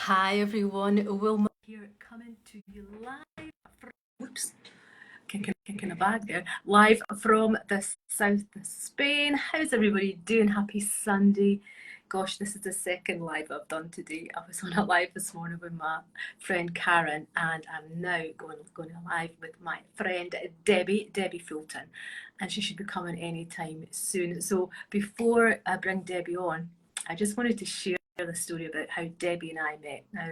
Hi everyone, Wilma here coming to you live from, oops, kicking a bag there, live from the south of Spain. How's everybody doing? Happy Sunday. Gosh, this is the second live I've done today. I was on a live this morning with my friend Karen, and I'm now going live with my friend Debbie Fulton, and she should be coming anytime soon. So before I bring Debbie on, I just wanted to share the story about how Debbie and I met. Now,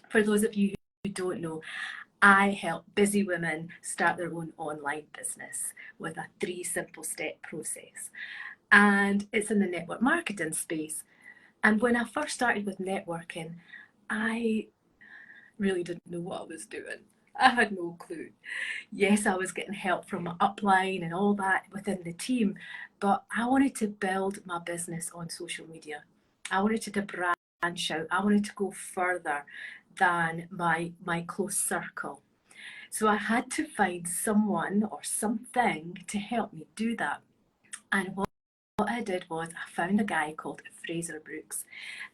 for those of you who don't know, I help busy women start their own online business with a 3 simple step process. And it's in the network marketing space. And when I first started with networking, I really didn't know what I was doing. I had no clue. Yes, I was getting help from my upline and all that within the team, but I wanted to build my business on social media. I wanted to branch out. I wanted to go further than my close circle. So I had to find someone or something to help me do that. And what I did was I found a guy called Frazer Brookes.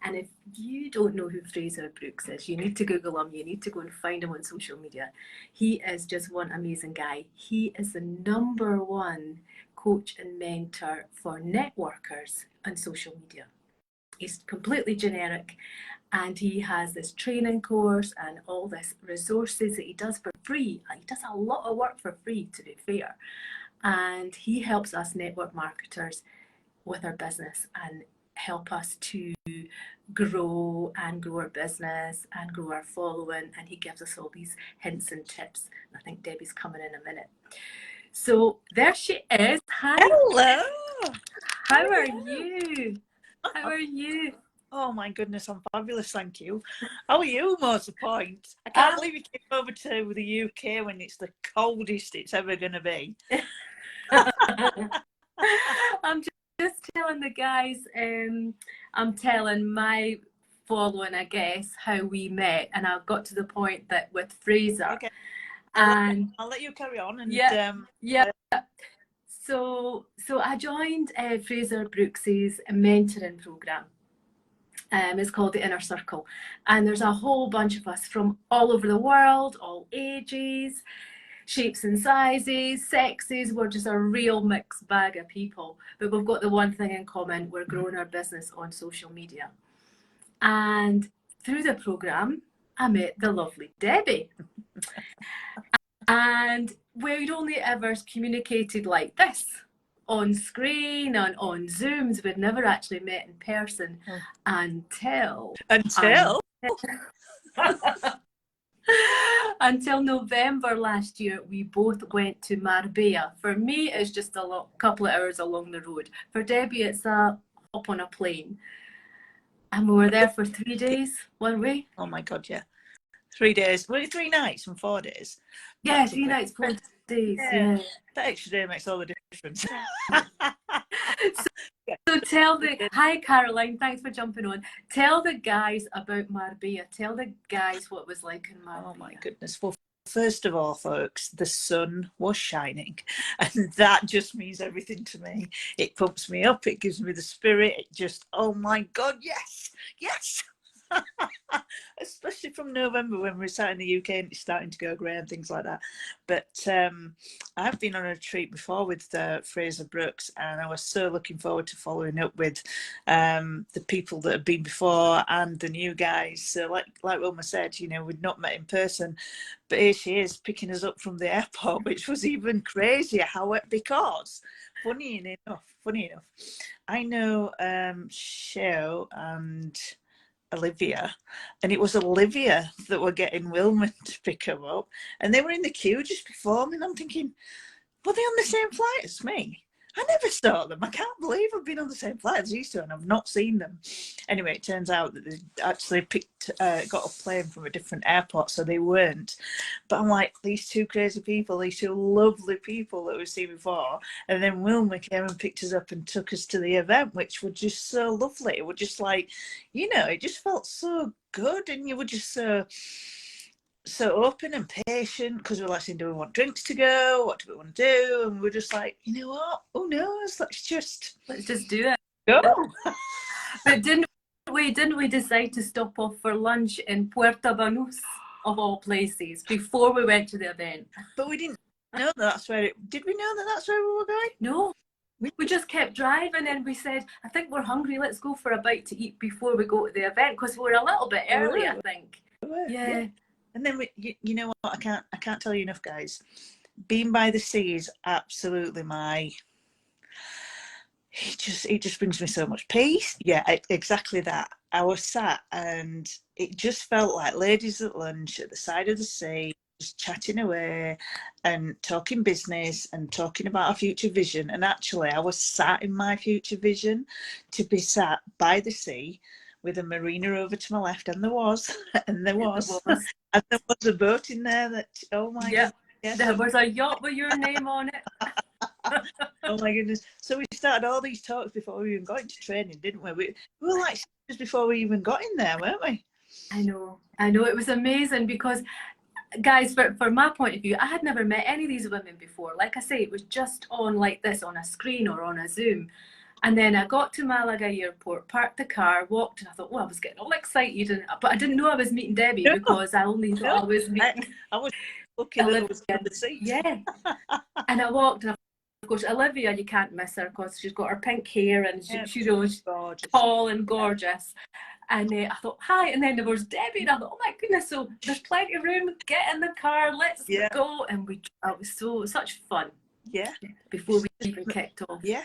And if you don't know who Frazer Brookes is, you need to Google him. You need to go and find him on social media. He is just one amazing guy. He is the #1 coach and mentor for networkers on social media. He's completely generic, and he has this training course and all this resources that he does for free. He does a lot of work for free, to be fair. And he helps us network marketers with our business and help us to grow our business and grow our following. And he gives us all these hints and tips. I think Debbie's coming in a minute. So there she is. Hi. Hello. How are you? How are you? Oh my goodness, I'm fabulous, thank you. How are you, most the point? I can't believe you came over to the UK when it's the coldest it's ever going to be. I'm just telling the guys, I'm telling my following, I guess, how we met, and I got to the point that with Frazer. Okay. And I'll let you carry on. And yeah. So I joined Frazer Brookes' mentoring program. It's called the Inner Circle, and there's a whole bunch of us from all over the world, all ages, shapes and sizes, sexes. We're just a real mixed bag of people, but we've got the one thing in common: we're growing our business on social media. And through the program, I met the lovely Debbie. And we'd only ever communicated like this on screen and on Zooms. We'd never actually met in person until November last year. We both went to Marbella. For me, it's just a couple of hours along the road. For Debbie, it's a hop on a plane. And we were there for 3 days, weren't we? Oh my God, yeah. 3 days. Well, 3 nights and 4 days. Yeah, 3 nights, 4 days. Yeah. That extra day makes all the difference. So tell hi Caroline, thanks for jumping on. Tell the guys about Marbella. Tell the guys what it was like in Marbella. Oh my goodness. Well, first of all, folks, the sun was shining, and that just means everything to me. It pumps me up, it gives me the spirit. It just, oh my God, yes. Especially from November when we're sat in the UK and it's starting to go grey and things like that. But I've been on a retreat before with Frazer Brookes, and I was so looking forward to following up with the people that have been before and the new guys. So like Wilma said, we'd not met in person, but here she is picking us up from the airport, which was even crazier. Because funny enough, I know Sheo and Olivia, and it was Olivia that were getting Wilma to pick her up, and they were in the queue just before me, and I'm thinking, were they on the same flight as me? I never saw them. I can't believe I've been on the same flight as these two and I've not seen them. Anyway, it turns out that they actually got a plane from a different airport, so they weren't. But I'm like, these two crazy people, these two lovely people that we've seen before, and then Wilma came and picked us up and took us to the event, which was just so lovely. It was just like, it just felt so good, and you were just so open and patient, because we're asking, do we want drinks to go? What do we want to do? And we're just like, you know what? Who knows? Let's just do it. Go. But didn't didn't we decide to stop off for lunch in Puerto Banús, of all places, before we went to the event? But we didn't know that's where it. Did we know that that's where we were going? No. We just kept driving and we said, I think we're hungry, let's go for a bite to eat before we go to the event, because we're a little bit early, I think. Yeah. And then you know what, I can't tell you enough, guys. Being by the sea is absolutely it just brings me so much peace. Yeah, exactly that. I was sat and it just felt like ladies at lunch at the side of the sea, just chatting away and talking business and talking about our future vision. And actually, I was sat in my future vision to be sat by the sea with a marina over to my left, and there was and there was a boat in there that, oh my God, yes, there was a yacht with your name on it. Oh my goodness. So we started all these talks before we even got into training, didn't we? We were like just before we even got in there, weren't we? I know. It was amazing because, guys, for my point of view, I had never met any of these women before. Like I say, it was just on like this, on a screen or on a Zoom. And then I got to Malaga airport, parked the car, walked, and I thought, well, I was getting all excited, but I didn't know I was meeting Debbie because I only thought I was meeting. I was looking at the seat. Yeah. And I walked, and of course, Olivia, you can't miss her because she's got her pink hair and she's gorgeous, tall and gorgeous. And I thought, hi. And then there was Debbie, and I thought, oh my goodness, so there's plenty of room. Get in the car, let's go. And it was such fun. Yeah. Before we even kicked off. Yeah.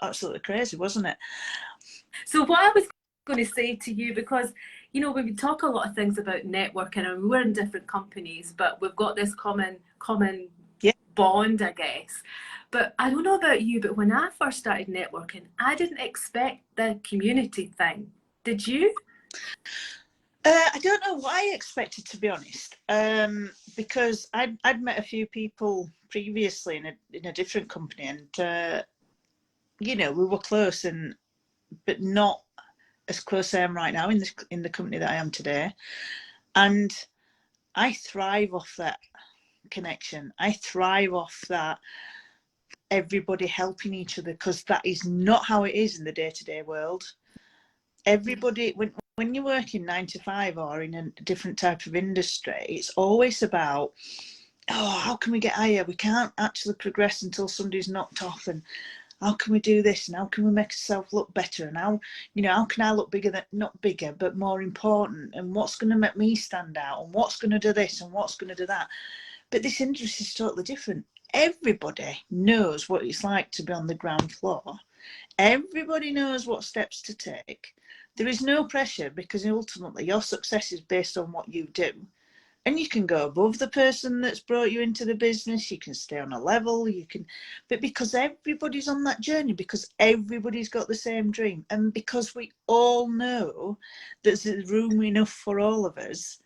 Absolutely crazy, wasn't it? So what I was going to say to you, because we talk a lot of things about networking, and we're in different companies, but we've got this common bond, I guess. But I don't know about you, but when I first started networking, I didn't expect the community thing. Did you? I don't know what I expected, to be honest, because I'd met a few people previously in a different company, and we were close, but not as close as I am right now in the company that I am today. And I thrive off that connection. I thrive off that everybody helping each other, because that is not how it is in the day-to-day world. Everybody, when you're working 9 to 5 or in a different type of industry, it's always about, how can we get higher? We can't actually progress until somebody's knocked off, and how can we do this, and how can we make ourselves look better, and how can I look bigger, not bigger, but more important, and what's going to make me stand out, and what's going to do this, and what's going to do that. But this industry is totally different. Everybody knows what it's like to be on the ground floor. Everybody knows what steps to take. There is no pressure, because ultimately your success is based on what you do. And you can go above the person that's brought you into the business, you can stay on a level, but because everybody's on that journey, because everybody's got the same dream, and because we all know there's room enough for all of us,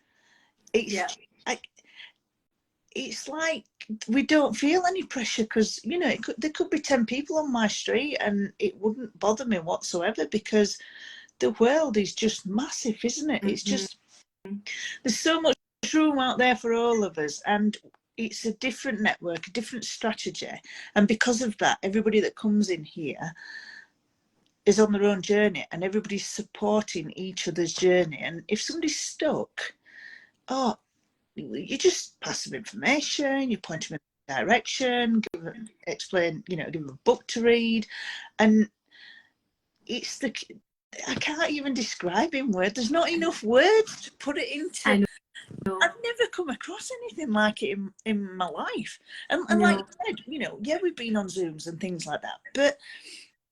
it's like we don't feel any pressure, because there could be 10 people on my street and it wouldn't bother me whatsoever, because the world is just massive, isn't it? It's just, there's so much room out there for all of us, and it's a different network, a different strategy, and because of that, everybody that comes in here is on their own journey, and everybody's supporting each other's journey. And if somebody's stuck, you just pass them information, you point them in the direction, give them a book to read, and it's I can't even describe in words. There's not enough words to put it into. I know. I've never come across anything like it in my life. And like you said, we've been on Zooms and things like that, but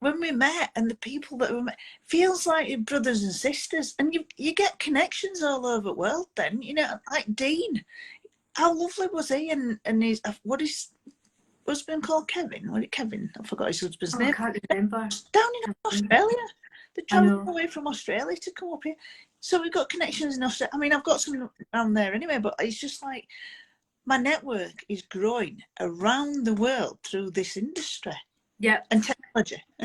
when we met, and the people that we met, feels like your brothers and sisters, and you get connections all over the world then, like Dean. How lovely was he? And his, what is husband called? Kevin? Was it Kevin? I forgot his husband's name. I can't remember. Down in Australia. They travelled away from Australia to come up here. So we've got connections in Australia. I mean, I've got some around there anyway, but it's just like my network is growing around the world through this industry. Yeah. And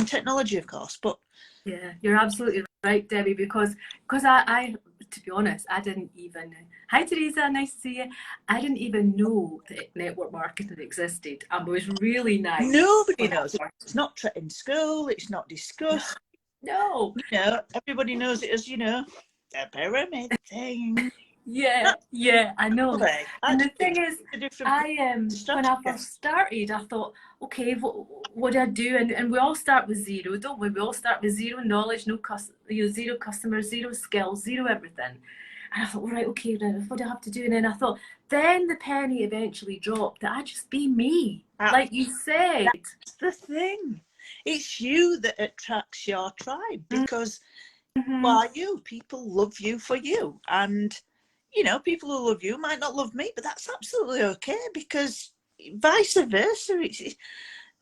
technology, of course. But yeah, you're absolutely right, Debbie, because I to be honest, I didn't even, hi Teresa, nice to see you. I didn't even know that network marketing existed, and it was really nice. Nobody knows. It's not in school, it's not discussed. No. You know, everybody knows it as, you know, the pyramid thing. Yeah, yeah, I know. And the Actually, thing it's is, a different I when strategy. I first started, I thought, okay, what do I do? And we all start with zero, don't we? We all start with zero knowledge, zero customers, zero skills, zero everything. And I thought, all right, okay, then what do I have to do? And then I thought, then the penny eventually dropped that I just be me, like you said. That's the thing. It's you that attracts your tribe, because why you? People love you for you. And, you know, people who love you might not love me, but that's absolutely okay, because vice versa.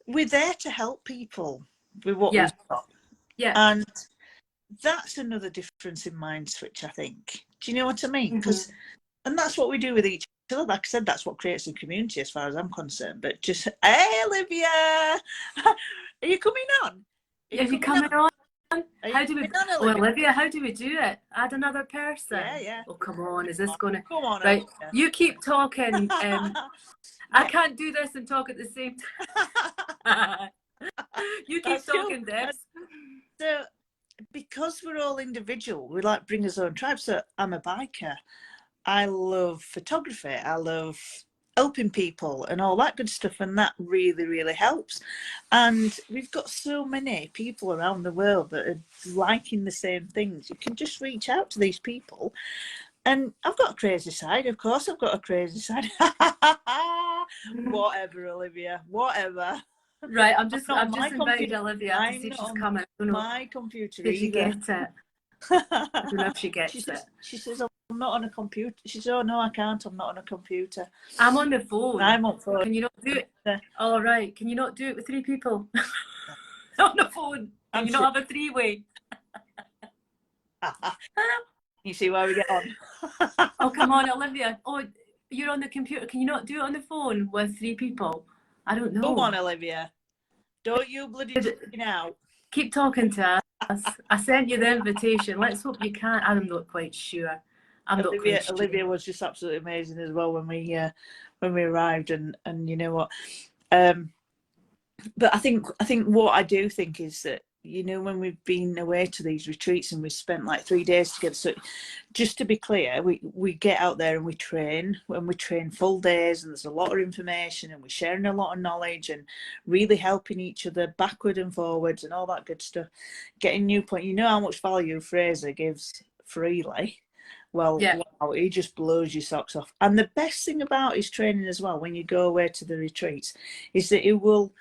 We're there to help people with what Yeah, we've got. yeah. And that's another difference in mind switch, I think. Do you know what I mean? Because, and that's what we do with each other. Like I said, that's what creates a community as far as I'm concerned. But just, hey, Olivia, are you coming on? Are you coming on? How do we? On, Oh, Olivia, how do we do it? Add another person. Yeah. Oh, come on. Is this going to? Come on, Right. Olivia. You keep talking. I can't do this and talk at the same time. You keep talking, Debs. So, because we're all individual, we like bring us own tribe. So I'm a biker. I love photography. I love helping people and all that good stuff, and that really, really helps. And we've got so many people around the world that are liking the same things. You can just reach out to these people. And I've got a crazy side, of course. I've got a crazy side. Whatever, Olivia. Whatever. Right, I've just invited computer. Olivia to see if she's coming. I don't know. My computer. Did you get it? I don't know if she gets it. She says, I'm not on a computer. She says, oh no, I can't. I'm not on a computer. I'm on the phone. I'm on phone. Can you not do it? All right. Can you not do it with 3 people on the phone? Can you not have a 3-way? You see why we get on. Oh, come on, Olivia. Oh, you're on the computer. Can you not do it on the phone with 3 people? I don't know. Come on, Olivia. Don't you bloody chicken out. Keep talking to us. I sent you the invitation. Let's hope you can. I'm not quite sure. Olivia was just absolutely amazing as well when we arrived, and you know what. But I think what I do think is that, you know, when we've been away to these retreats and we've spent like 3 days together, so just to be clear, we get out there and we train full days, and there's a lot of information, and we're sharing a lot of knowledge and really helping each other backward and forwards and all that good stuff, getting new point. You know how much value Frazer gives freely. Well, yeah. Wow, he just blows your socks off. And the best thing about his training as well, when you go away to the retreats, is that it will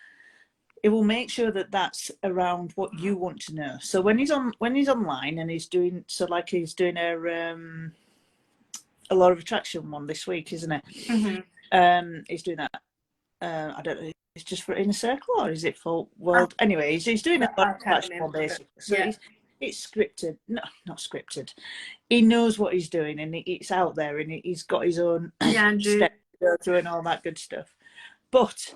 make sure that that's around what you want to know. So when he's online and he's doing, so like he's doing a law of attraction one this week, isn't it? He's doing that. I don't know. It's just for Inner Circle, or is it for World? Anyway, he's doing a law of attraction one basically. So yeah. It's scripted. No, not scripted. He knows what he's doing, and it's out there, and he's got his own steps to go through and all that good stuff. But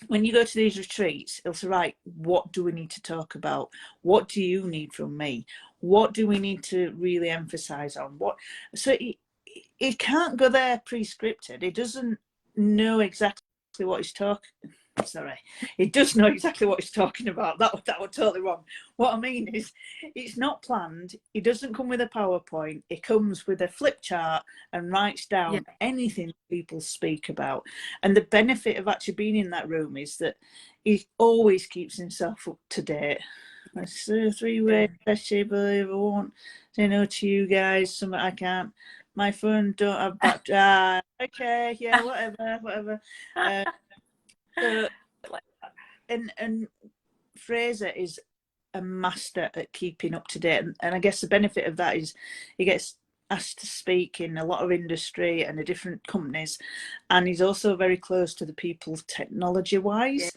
when you go to these retreats, it'll say, right, what do we need to talk about? What do you need from me? What do we need to really emphasize on? So he can't go there pre-scripted. He doesn't know exactly what he's talking. Sorry, he does know exactly what he's talking about. That was totally wrong. What I mean is, it's not planned. He doesn't come with a PowerPoint. He comes with a flip chart and writes down anything people speak about. And the benefit of actually being in that room is that he always keeps himself up to date. That's a 3-way especially, believe I won't say no to you guys. Something I can't. My phone don't have battery. Okay, yeah, whatever. So, and Frazer is a master at keeping up to date, and I guess the benefit of that is he gets asked to speak in a lot of industry and the different companies, and he's also very close to the people technology wise.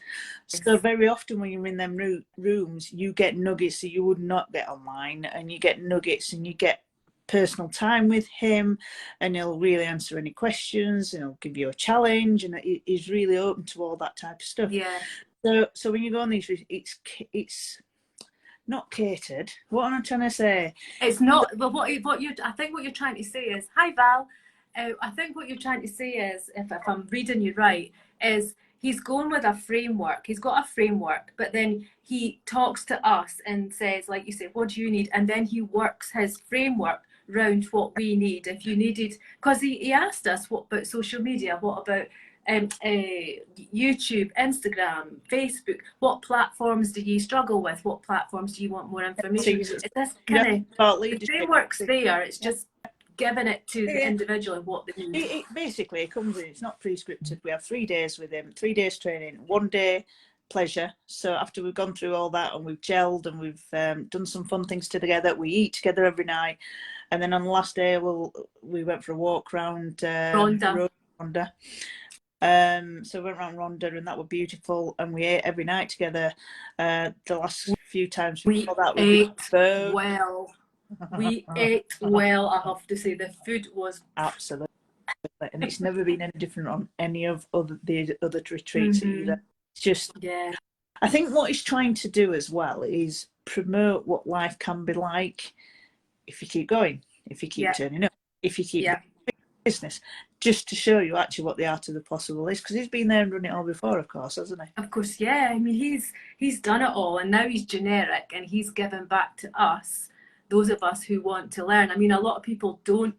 So very often when you're in them rooms, you get nuggets that you would not get online, and you get nuggets and you get personal time with him, and he'll really answer any questions, and he'll give you a challenge, and he's really open to all that type of stuff. So when you go on these, it's not catered. What am I trying to say? It's not. Well, I think what you're trying to say is, hi Val. I think what you're trying to say is, if I'm reading you right, is he's going with a framework. He's got a framework, but then he talks to us and says, like you say, what do you need? And then he works his framework round what we need. If you needed, because he asked us, what about social media? What about YouTube, Instagram, Facebook? What platforms do you struggle with? What platforms do you want more information? It's this kind of, the framework's there. It's just giving it to the individual and what they need. Basically, it comes in, it's not prescripted. We have 3 days with him, 3 days training, 1 day pleasure. So after we've gone through all that and we've gelled and we've done some fun things together, we eat together every night. And then on the last day, we went for a walk around Rhondda. So we went around Rhondda and that was beautiful. And we ate every night together. The last few times before that, we ate well. We ate well, I have to say. The food was absolutely, and it's never been any different on any of the other retreats either. It's just, I think what he's trying to do as well is promote what life can be like if you keep going, if you keep turning up, if you keep business, just to show you actually what the art of the possible is, because he's been there and run it all before, of course, hasn't he? Of course, yeah. I mean, he's done it all, and now he's generic, and he's given back to us, those of us who want to learn. I mean, a lot of people don't.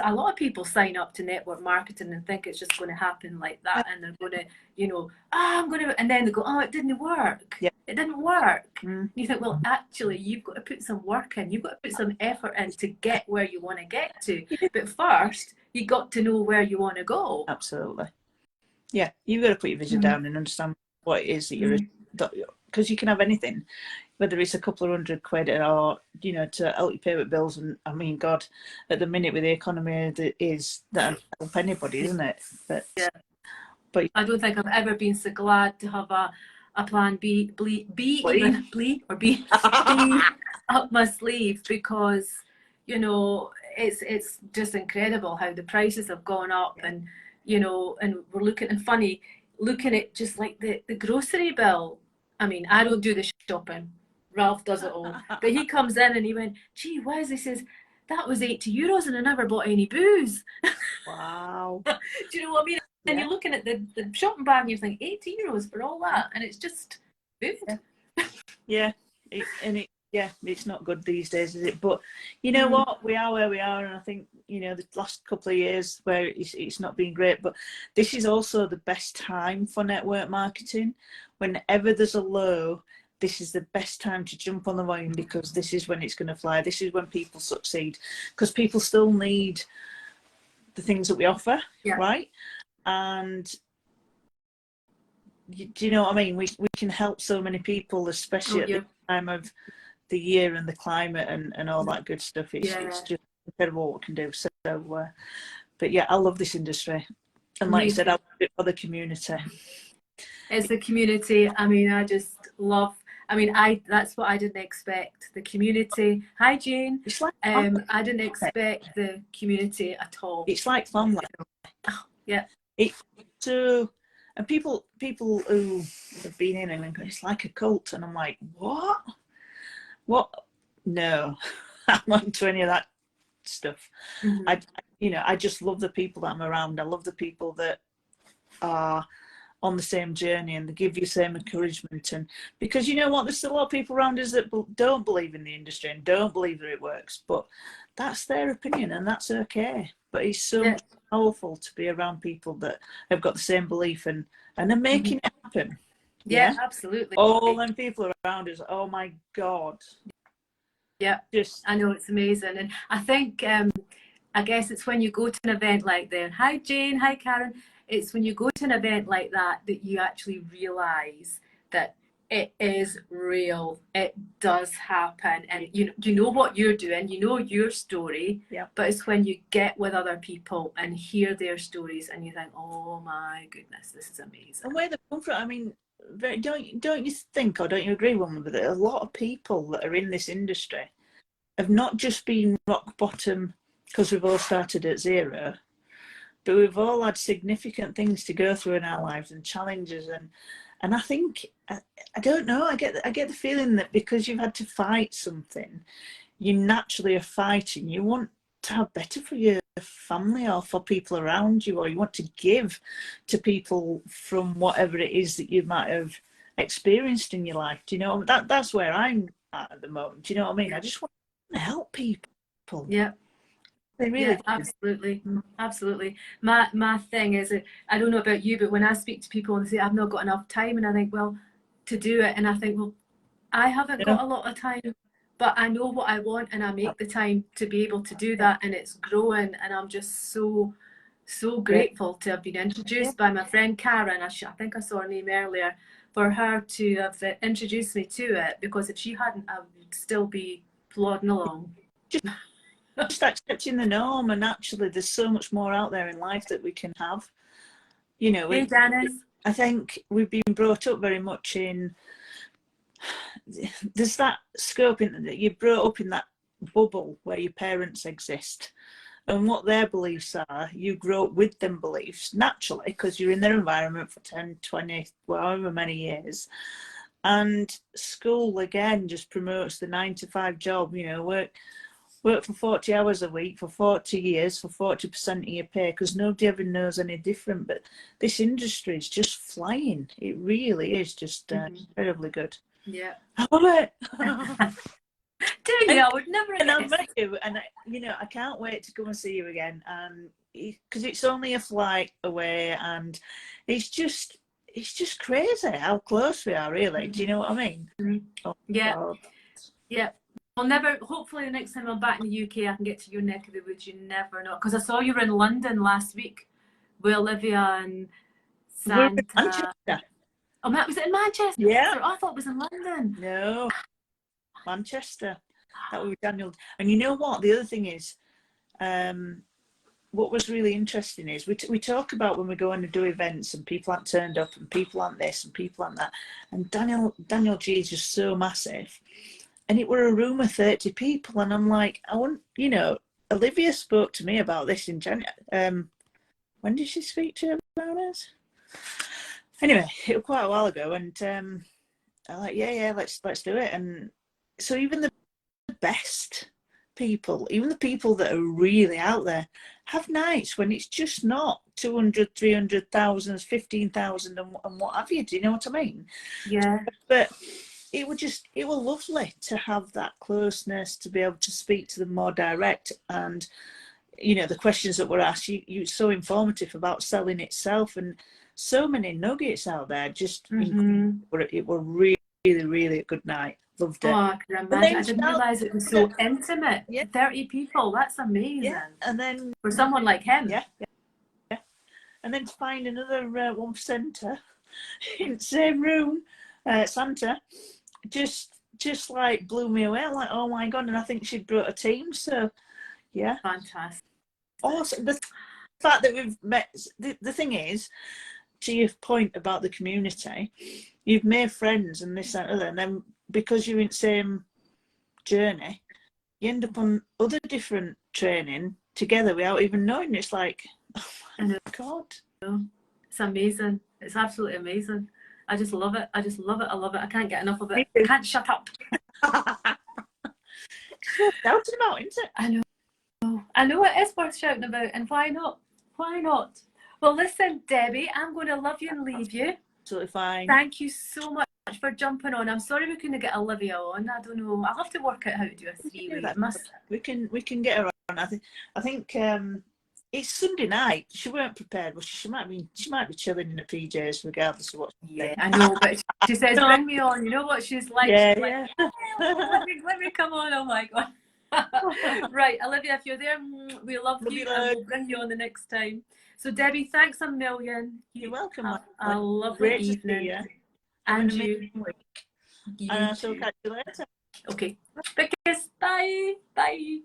A lot of people sign up to network marketing and think it's just going to happen like that, and they're going to, I'm going to, and then they go, oh, it didn't work. Yeah. It didn't work. You think, well, actually, you've got to put some work in. You've got to put some effort in to get where you want to get to. But first, you got to know where you want to go. Absolutely. Yeah, you've got to put your vision down and understand what it is that you're, because you can have anything, whether it's a couple of £100 or, to help you pay with bills. And I mean, God, at the minute with the economy that help anybody, isn't it? But I don't think I've ever been so glad to have a plan B up my sleeve, because, it's just incredible how the prices have gone up, and, and we're looking at just like the grocery bill. I mean, I don't do the shopping. Ralph does it all. But he comes in and he went, gee whiz, he says, that was €80 and I never bought any booze. Wow. Do you know what I mean? And you're looking at the shopping bag and you're thinking, €80 for all that, and it's just food. It's not good these days, is it? But you know what? We are where we are, and I think, the last couple of years where it's not been great, but this is also the best time for network marketing. Whenever there's a low, this is the best time to jump on the wagon, because this is when it's going to fly. This is when people succeed, because people still need the things that we offer, right? And do you know what I mean? We can help so many people, especially at the time of the year and the climate and all that good stuff. It's just incredible what we can do. So, but yeah, I love this industry, and like you said, I love it for the community. It's the community. I mean, I just love. I mean, that's what I didn't expect. The community. Hi, Jane. It's like I didn't expect the community at all. It's like family. Oh, yeah. So, and people who have been in and go, it's like a cult, and I'm like, what? No, I'm not into any of that stuff. I just love the people that I'm around. I love the people that are on the same journey, and they give you the same encouragement. And because you know what, there's still a lot of people around us that don't believe in the industry and don't believe that it works, but that's their opinion and that's okay. But it's so powerful to be around people that have got the same belief and are making it happen. Yeah, absolutely. All them people around us, oh my God. Yeah, I know, it's amazing. And I think, I guess it's when you go to an event like that. Hi, Jane. Hi, Karen. It's when you go to an event like that that you actually realise that it is real. It does happen. And you know what you're doing. You know your story. Yeah. But it's when you get with other people and hear their stories and you think, oh my goodness, this is amazing. And where they come from, I mean, don't you think, or don't you agree, woman, with it? A lot of people that are in this industry have not just been rock bottom because we've all started at zero, but we've all had significant things to go through in our lives and challenges, and I think, I don't know, I get the feeling that because you've had to fight something, you naturally are fighting. You want to have better for you. family or for people around you, or you want to give to people from whatever it is that you might have experienced in your life. Do you know, that's where I'm at the moment. Do you know what I mean? I just want to help people. Yeah. They really Yeah, absolutely. Absolutely. My thing is, I don't know about you, but when I speak to people and they say, I've not got enough time, and I think, well, to do it, and I think, well, I haven't got a lot of time, but I know what I want, and I make the time to be able to do that, and it's growing, and I'm just so grateful to have been introduced by my friend Karen. I think I saw her name earlier, for her to have introduced me to it, because if she hadn't, I would still be plodding along. Just accepting the norm, and actually there's so much more out there in life that we can have. You know, Hey, Dennis. I think we've been brought up very much in, there's that scope in that you're brought up in that bubble where your parents exist and what their beliefs are. You grow up with them beliefs naturally because you're in their environment for 10, 20, however many years. And school again just promotes the 9-to-5 job, you know, work for 40 hours a week for 40 years for 40% of your pay, because nobody ever knows any different. But this industry is just flying. It really is just incredibly good. Yeah. I love it. Do you? I would never And guess. I've met you, and you know, I can't wait to come and see you again. And because it's only a flight away, and it's just crazy how close we are, really. Do you know what I mean? Oh, Yeah. God. Yeah. I'll never, hopefully the next time I'm back in the UK, I can get to your neck of the woods. You never know. Because I saw you were in London last week with Olivia and We're in Santa. Manchester. Oh, was it in Manchester? Yeah. I thought it was in London. No, Manchester. That was Daniel. And you know what? The other thing is, what was really interesting is we talk about when we go and do events and people aren't turned up and people aren't this and people aren't that. And Daniel G is just so massive. And it were a room of 30 people. And I'm like, I want, you know, Olivia spoke to me about this in January. When did she speak to you about us? Anyway, it was quite a while ago. And I'm like, yeah, let's do it. And so even the best people, even the people that are really out there, have nights when it's just not 200, 300,000, 15,000 and what have you. Do you know what I mean? Yeah. But it was lovely to have that closeness, to be able to speak to them more direct. And, you know, the questions that were asked, you so informative about selling itself, and so many nuggets out there. Just it were really, really a good night. Loved it. Oh, I can imagine. I didn't realise it was so intimate. Yeah. 30 people, that's amazing. Yeah. And then for someone like him. Yeah. And then to find another 1%er in the same room, Santa, just like blew me away. I'm like, oh my God. And I think she'd brought a team. So yeah. Fantastic. Also, the fact that we've met, the thing is, to your point about the community, you've made friends and this and other, and then because you're in the same journey, you end up on other different training together without even knowing. It's like, oh my God. It's amazing. It's absolutely amazing. I just love it. I love it. I can't get enough of it. I can't shut up. It's worth shouting about, isn't it? I know it is worth shouting about, and why not? Why not? Well, listen, Debbie, I'm going to love you and leave you. Absolutely fine. Thank you so much for jumping on. I'm sorry we couldn't get Olivia on. I don't know. I'll have to work out how to do a three-way. We can get her on. I think it's Sunday night. She weren't prepared, but she might be chilling in the PJs regardless of what. Yeah, I know, but she says, "Bring me on." You know what she's like? Yeah, she's like, let me come on. Oh my God. Right, Olivia, if you're there, we love you, and we'll bring you on the next time. So, Debbie, thanks a million. You're welcome. Have a lovely evening. And you. And I shall catch you later. Okay. Big kiss. Bye. Bye.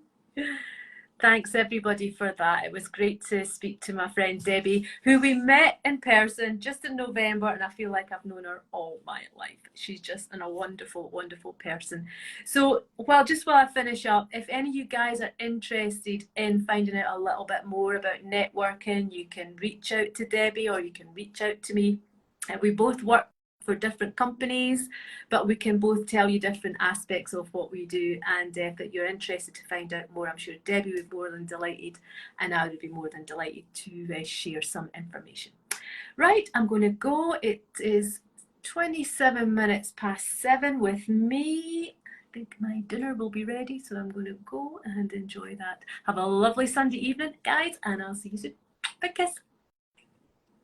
Thanks everybody for that. It was great to speak to my friend Debbie, who we met in person just in November, and I feel like I've known her all my life. She's just a wonderful, wonderful person. So, while I finish up, if any of you guys are interested in finding out a little bit more about networking, you can reach out to Debbie or you can reach out to me. And we both work for different companies, but we can both tell you different aspects of what we do. And if you're interested to find out more, I'm sure Debbie would be more than delighted, and I would be more than delighted to share some information. Right, I'm going to go. It is 27 minutes past 7 with me. I think my dinner will be ready, so I'm going to go and enjoy that. Have a lovely Sunday evening, guys, and I'll see you soon. Big kiss.